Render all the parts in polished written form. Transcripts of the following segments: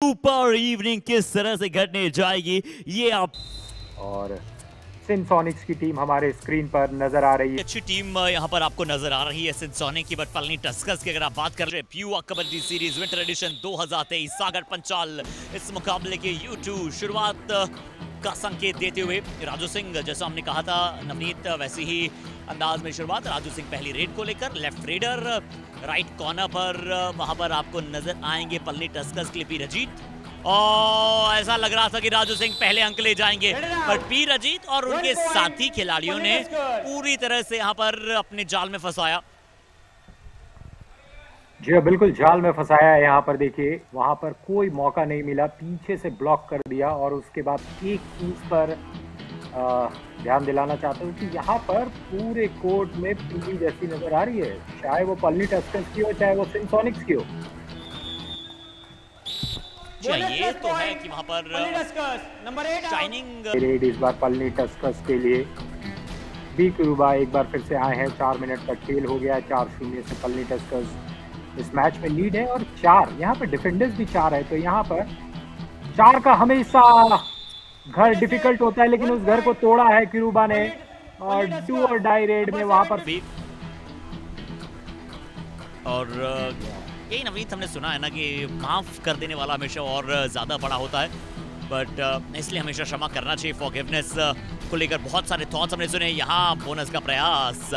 Super evening किस तरह से घटने जाएगी ये आप और सिनसोनिक्स की टीम हमारे स्क्रीन पर नजर आ रही है। अच्छी टीम यहाँ पर आपको नजर आ रही है सिनसोनिक की, बट पलनी टस्कर्स की अगर आप बात कर रहे हैं प्यूआ कबड्डी सीरीज विंटर एडिशन 2023 सागर पंचाल इस मुकाबले के U2 शुरुआत का संकेत देते हुए राजू सिंह, जैसा हमने कहा था नवनीत वैसे ही अंदाज में शुरुआत। राजू सिंह पहली रेड को लेकर लेफ्ट रेडर राइट कॉर्नर पर वहां पर आपको नजर आएंगे पलनी टस्कर्स के लिए पी रजीत, और ऐसा लग रहा था कि राजू सिंह पहले अंक ले जाएंगे, पर पी रजीत और उनके साथी खिलाड़ियों ने पूरी तरह से यहां पर अपने जाल में फंसाया। जी हाँ, बिल्कुल जाल में फंसाया है। यहाँ पर देखिए वहां पर कोई मौका नहीं मिला, पीछे से ब्लॉक कर दिया। और उसके बाद एक चीज पर ध्यान दिलाना चाहता हूँ कि यहाँ पर पूरे कोर्ट में पीली जैसी नजर आ रही है, चाहे वो पलनी टस्कर्स की हो चाहे वो सिनसोनिक्स की हो। ये तो है कि वहां पर शाइनिंग रेड इस बार पलनी टस्कर्स के लिए। बी क्रूबा एक बार फिर से आए हैं। 4 मिनट का खेल हो गया, 4-0 से पलनी टस्कर्स इस मैच में लीड है। और 4 यहाँ पर डिफेंडर्स भी 4 है, तो यहाँ पर 4 का हमेशा घर डिफिकल्ट होता है, लेकिन उस घर को तोड़ा है क्रूबा ने। और डू और डाई रेड में वहां पर भी और यही नवनीत हमने सुना है ना कि माफ कर देने वाला हमेशा और ज्यादा बड़ा होता है, बट इसलिए हमेशा क्षमा करना चाहिए। फॉरगिवनेस को लेकर बहुत सारे थॉट्स हमने सुने। यहाँ बोनस का प्रयास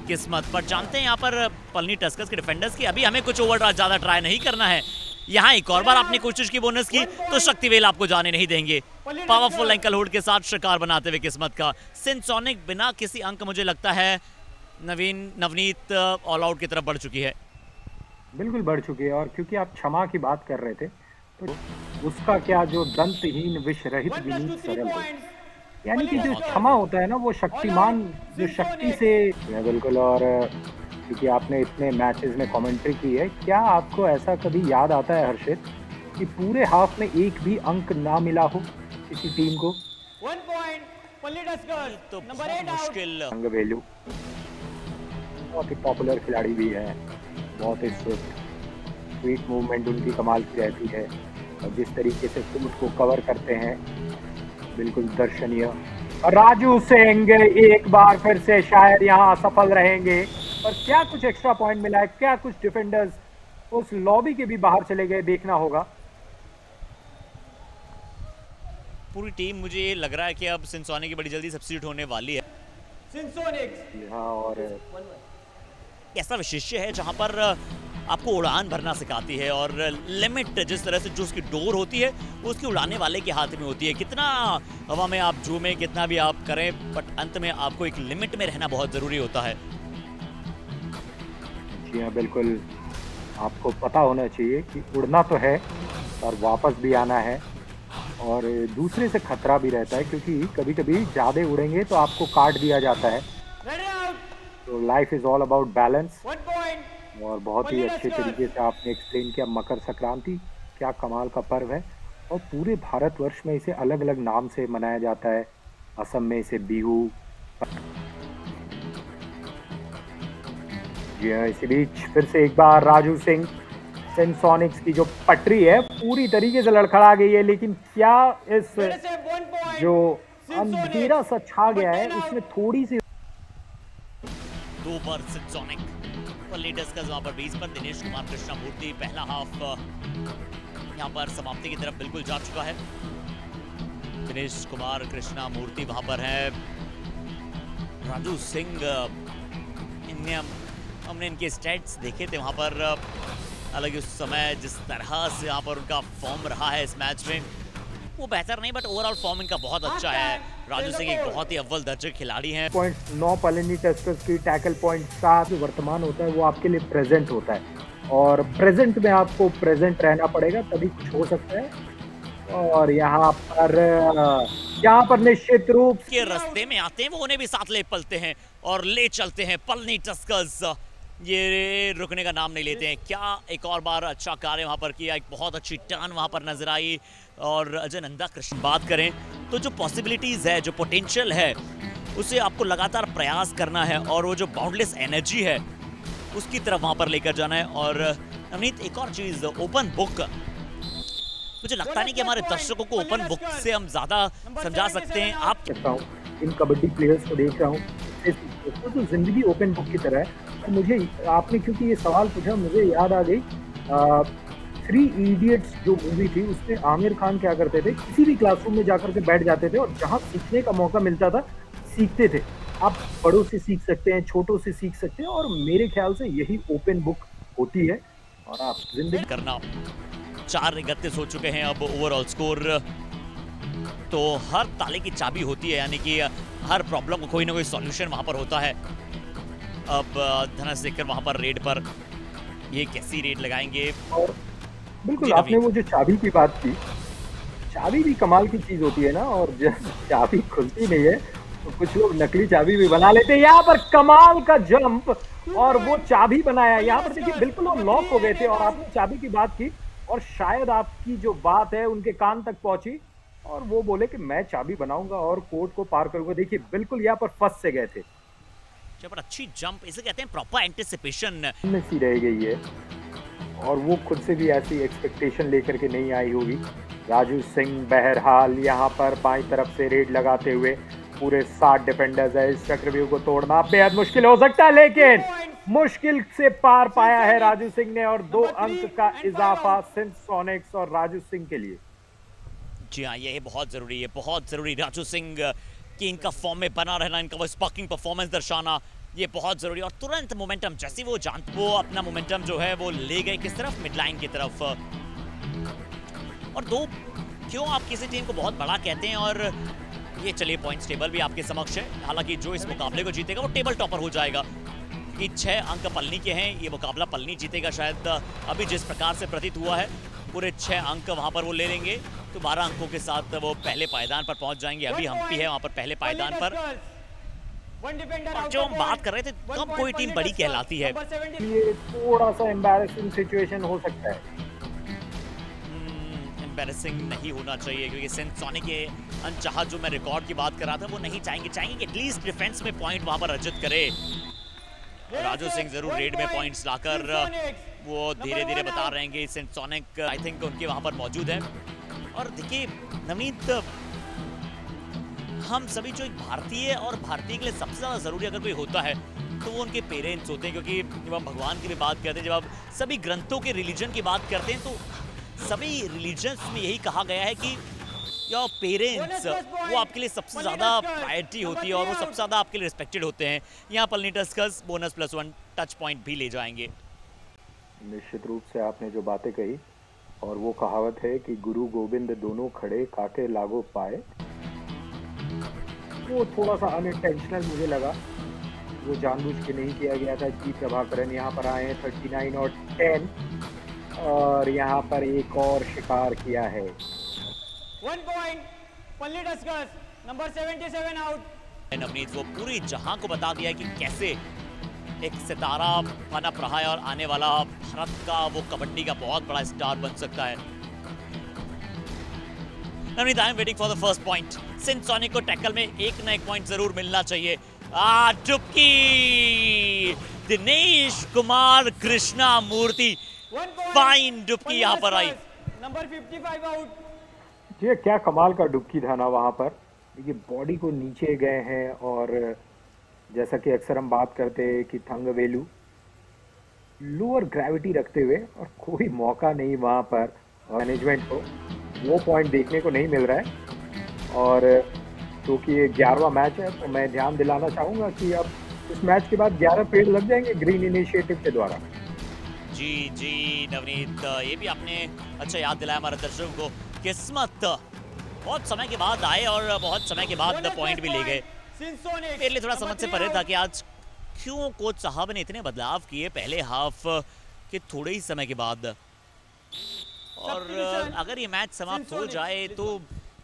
किस्मत पर, जानते हैं यहाँ पर पलनी टस्कर्स के डिफेंडर्स की अभी हमें कुछ ओवर ज्यादा ट्राई नहीं करना है। यहाँ एक और बार आपने कोशिश की बोनस की तो शक्तिवेल आपको जाने नहीं देंगे। पावरफुल एंकल होल्ड के साथ शिकार बनाते हुए किस्मत का सिनसोनिक बिना किसी अंक मुझे लगता है नवनीत ऑल आउट की तरफ बढ़ चुकी है। बिल्कुल बढ़ चुकी है। और क्योंकि आप क्षमा की बात कर रहे थे, तो उसका क्या जो दंतहीन विष रहित विनीत सरल हो, यानी कि जो क्षमा होता है ना वो शक्तिमान जो शक्ति से। बिल्कुल। और क्योंकि आपने इतने मैचेस में कमेंट्री की है, क्या आपको ऐसा कभी याद आता है हर्षित कि पूरे हाफ में एक भी अंक ना मिला हो किसी टीम को? 1 पॉइंट तो मुश्किल अंग वैल्यू बहुत ही पॉपुलर खिलाड़ी भी है, बहुत ही स्वीट मूवमेंट उनकी कमाल की रहती है, और जिस तरीके से फुट को कवर करते हैं बिल्कुल दर्शनीय। और राजू सिंह एक बार फिर से शायद यहाँ सफल रहेंगे, पर क्या कुछ एक्स्ट्रा पॉइंट मिला है, क्या कुछ डिफेंडर्स उस लॉबी के भी बाहर चले गए, देखना होगा। पूरी टीम मुझे ये लग रहा है कि अब सिनसोनिक की बड़ी जल्दी सब्स्टिट्यूट होने वाली है। सिनसोनिक्स हाँ, और ऐसा विशेष्य है जहां पर आपको उड़ान भरना सिखाती है, और लिमिट जिस तरह से जो उसकी डोर होती है वो उसकी उड़ाने वाले के हाथ में होती है। कितना हवा में आप झूमें, कितना भी आप करें, बट अंत में आपको एक लिमिट में रहना बहुत जरूरी होता है। जी हाँ, बिल्कुल। आपको पता होना चाहिए कि उड़ना तो है और वापस भी आना है, और दूसरे से खतरा भी रहता है, क्योंकि कभी कभी ज़्यादा उड़ेंगे तो आपको काट दिया जाता है। तो life is all about balance. और बहुत ही अच्छे तरीके से आपने एक्सप्लेन किया। मकर संक्रांति क्या कमाल का पर्व है, और पूरे भारतवर्ष में इसे अलग अलग नाम से मनाया जाता है। असम में इसे बिहू। जी हाँ, इसी बीच फिर से एक बार राजू सिंह, सिनसोनिक्स की जो पटरी है पूरी तरीके से लड़खड़ा गई है, लेकिन क्या इस जो अंधेरा सा छा गया है उसमें थोड़ी सी 2 पर सिनसोनिक पलनी टस्कर्स वहां पर 20 पर। दिनेश कुमार कृष्णा मूर्ति पहला हाफ यहां पर समाप्ति की तरफ बिल्कुल जा चुका है। दिनेश कुमार कृष्णा मूर्ति वहां पर है। राजू सिंह हमने इनके स्टैट्स देखे थे वहां पर, अलग उस समय जिस तरह से यहाँ पर उनका फॉर्म रहा है इस मैच में वो बेहतर नहीं, बट ओवरऑल फॉर्म इनका बहुत अच्छा है। राजू सिंह एक बहुत ही अव्वल दर्जे खिलाड़ी हैं। 9 पलनी टस्कर्स की टैकल पॉइंट 7 वर्तमान होता है वो आपके लिए प्रेजेंट होता है, और प्रेजेंट में आपको प्रेजेंट रहना पड़ेगा तभी कुछ हो सकता है। और यहाँ पर निश्चित रूप के रास्ते में आते हैं वो उन्हें भी साथ ले पलते हैं और ले चलते हैं। पलनी टस्कर्स ये रुकने का नाम नहीं लेते हैं। क्या एक और बार अच्छा कार्य वहां पर किया, एक बहुत अच्छी टर्न वहां पर नजर आई। और अजय नंदा कृष्ण बात करें तो जो पॉसिबिलिटीज है, जो पोटेंशियल है, उसे आपको लगातार प्रयास करना है, और वो जो बाउंडलेस एनर्जी है उसकी तरफ वहां पर लेकर जाना है। और नवनीत एक और चीज, ओपन बुक मुझे लगता नहीं कि हमारे दर्शकों को ओपन बुक से हम ज्यादा समझा सकते हैं। आप करता हूँ इन कबड्डी प्लेयर्स को देख रहा हूँ तो जिंदगी ओपन बुक की तरह है। तो मुझे आपने क्योंकि ये सवाल पूछा, मुझे याद आ गई 3 इडियट्स जो मूवी थी, उसमें आमिर खान क्या करते थे, किसी भी क्लासरूम में जाकर के बैठ जाते थे और जहाँ सीखने का मौका मिलता था सीखते थे। आप बड़ों से सीख सकते हैं, छोटों से सीख सकते हैं, और मेरे ख्याल से यही ओपन बुक होती है। और आप जिंदगी करना 4-31 हो चुके हैं अब ओवरऑल स्कोर। तो हर ताले की चाबी होती है, यानी कि हर प्रॉब्लम को कोई ना कोई सॉल्यूशन वहां पर होता है। अब धनस देखकर वहां पर रेड पर ये कैसी रेड लगाएंगे। और बिल्कुल आपने वो जो चाबी की बात की, चाबी भी कमाल की चीज होती है ना, और जब चाबी खुलती नहीं है तो कुछ लोग नकली चाबी भी बना लेते हैं। यहाँ पर कमाल का जंप, और वो चाबी बनाया। यहाँ पर देखिए बिल्कुल वो लॉक हो गए थे, और आपने चाबी की बात की और शायद आपकी जो बात है उनके कान तक पहुंची और वो बोले कि मैं चाबी बनाऊंगा और कोर्ट को पार करूंगा। देखिए बिल्कुल यहाँ पर फंस से गए थे। जब अच्छी जंप, इसे कहते हैं प्रॉपर एंटिसिपेशन में सी रह गई है, और वो खुद से भी ऐसी एक्सपेक्टेशन लेकर के नहीं आई होगी। राजू सिंह बहरहाल यहाँ पर बाईं तरफ से रेड लगाते हुए, पूरे 7 डिफेंडर्स है, इस चक्रव्यूह को तोड़ना बेहद मुश्किल हो सकता है, लेकिन मुश्किल से पार पाया है राजू सिंह ने, और 2 अंक का इजाफा सिंसोनिक्स और राजू सिंह के लिए। जी हाँ, ये बहुत जरूरी है, बहुत जरूरी। राजू सिंह की इनका फॉर्म में बना रहना, इनका वो स्पार्किंग परफॉर्मेंस दर्शाना, ये बहुत जरूरी। और तुरंत मोमेंटम, जैसे वो अपना मोमेंटम जो है वो ले गए किस तरफ, मिड लाइन की तरफ। और 2 क्यों आप किसी टीम को बहुत बड़ा कहते हैं, और ये चलिए पॉइंट्स टेबल भी आपके समक्ष है। हालांकि जो इस मुकाबले को जीतेगा वो टेबल टॉपर हो जाएगा, कि 6 अंक पलनी के हैं। ये मुकाबला पलनी जीतेगा शायद, अभी जिस प्रकार से प्रतीत हुआ है। पूरे 6 अंक वहां पर वो ले लेंगे तो 12 अंकों के साथ वो पहले पायदान पर पहुंच जाएंगे। अभी हम्पी है वहां पर पहले पायदान पर। और जो हम बात कर रहे थे, कब कोई टीम बड़ी कहलाती है। ये थोड़ा सा एम्बैरेसिंग सिचुएशन हो सकता है। एम्बैरेसिंग नहीं होना चाहिए, क्योंकि सिंसोनिक के अनचाहा जो मैं रिकॉर्ड की बात कर रहा था वो नहीं चाहेंगे कि एटलीस्ट डिफेंस में पॉइंट वहां पर अर्जित करे। राजू सिंह जरूर रेड में पॉइंट्स लाकर वो धीरे धीरे बता रहे हैं कि सिंसोनिक आई थिंक उनके वहां पर मौजूद है। और देखिए नवनीत, हम सभी जो एक भारतीय, और भारतीय के लिए सबसे ज्यादा जरूरी अगर कोई होता है तो वो उनके पेरेंट्स होते हैं। क्योंकि जब हम भगवान की भी बात करते हैं, जब आप सभी ग्रंथों के रिलीजन की बात करते हैं, तो सभी रिलीजन्स में यही कहा गया है कि योर पेरेंट्स वो आपके लिए सबसे ज्यादा प्रायोरिटी होती है, और वो सबसे ज्यादा आपके लिए रिस्पेक्टेड होते हैं। यहाँ Palani Tuskers bonus +1 touch point भी ले जाएंगे। निश्चित रूप से आपने जो बातें कही, और वो कहावत है कि गुरु गोविंद दोनों खड़े काके लागो पाए, वो थोड़ा सा अनइंटेंशनल मुझे लगा। वो जानबूझ के नहीं किया गया था। जी प्रभाकरन यहाँ पर आए हैं 39 और 10, और यहाँ पर एक और शिकार किया है। 1 point, पल्ली टस्कर्स, नंबर 77 आउट। नवनीत वो पूरी जहां को बता दिया कि कैसे एक सितारा पनप रहा है, और आने वाला भारत का वो कबड्डी का बहुत बड़ा स्टार बन सकता है। Navneet, I am waiting for the first point. सिंसोनिक को टैकल में एक ना एक पॉइंट जरूर मिलना चाहिए। डुबकी, दिनेश कुमार कृष्णा मूर्ति, फाइन डुबकी यहाँ पर आई। Number 55 out. ये क्या कमाल का डुबकी था ना वहां पर। देखिए बॉडी को नीचे गए हैं, और जैसा कि अक्सर हम बात करते हैं कि थंगवेलू लोअर ग्रेविटी रखते हुए, और कोई मौका नहीं वहां पर मैनेजमेंट को वो पॉइंट देखने को नहीं मिल रहा है। और क्योंकि ये 11वां मैच है, तो मैं ध्यान दिलाना चाहूंगा कि अब इस मैच के बाद 11 पेड़ लग जाएंगे ग्रीन इनिशिएटिव के द्वारा। जी जी नवनीत, ये भी आपने अच्छा याद दिलाया हमारे दर्शकों को। किस्मत बहुत समय के बाद आए, और बहुत समय के बाद पॉइंट भी ले गए। मेरे लिए थोड़ा समझ से परे था कि आज क्यों कोच साहब ने इतने बदलाव किए पहले हाफ के थोड़े ही समय के बाद। और अगर ये मैच समाप्त हो जाए तो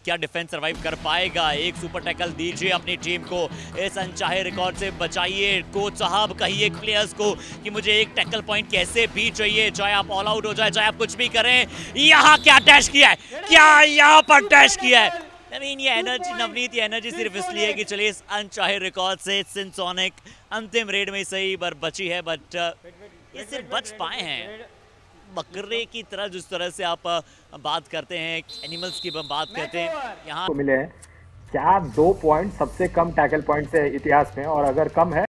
क्या डिफेंस सर्वाइव कर पाएगा। एक सुपर टैकल दीजिए अपनी टीम को, इस अनचाहे रिकॉर्ड से बचाइए। कोच साहब कहिए प्लेयर्स को कि मुझे एक टैकल पॉइंट कैसे भी चाहिए, चाहे आप ऑल आउट हो जाए, चाहे आप कुछ भी करें। यहाँ क्या डैश किया है, क्या यहाँ पर डैश किया है। I mean, ये एनर्जी नवनीत, ये एनर्जी सिर्फ इसलिए कि चलिए इस अनचाहे रिकॉर्ड से सिंसोनिक अंतिम रेड में सही बार बची है, बट ये सिर्फ बच पाए हैं। बकरे की तरह जिस तरह से आप बात करते हैं, एनिमल्स की बात करते हैं, यहाँ मिले हैं क्या 2 पॉइंट सबसे कम टैकल पॉइंट है इतिहास में, और अगर कम है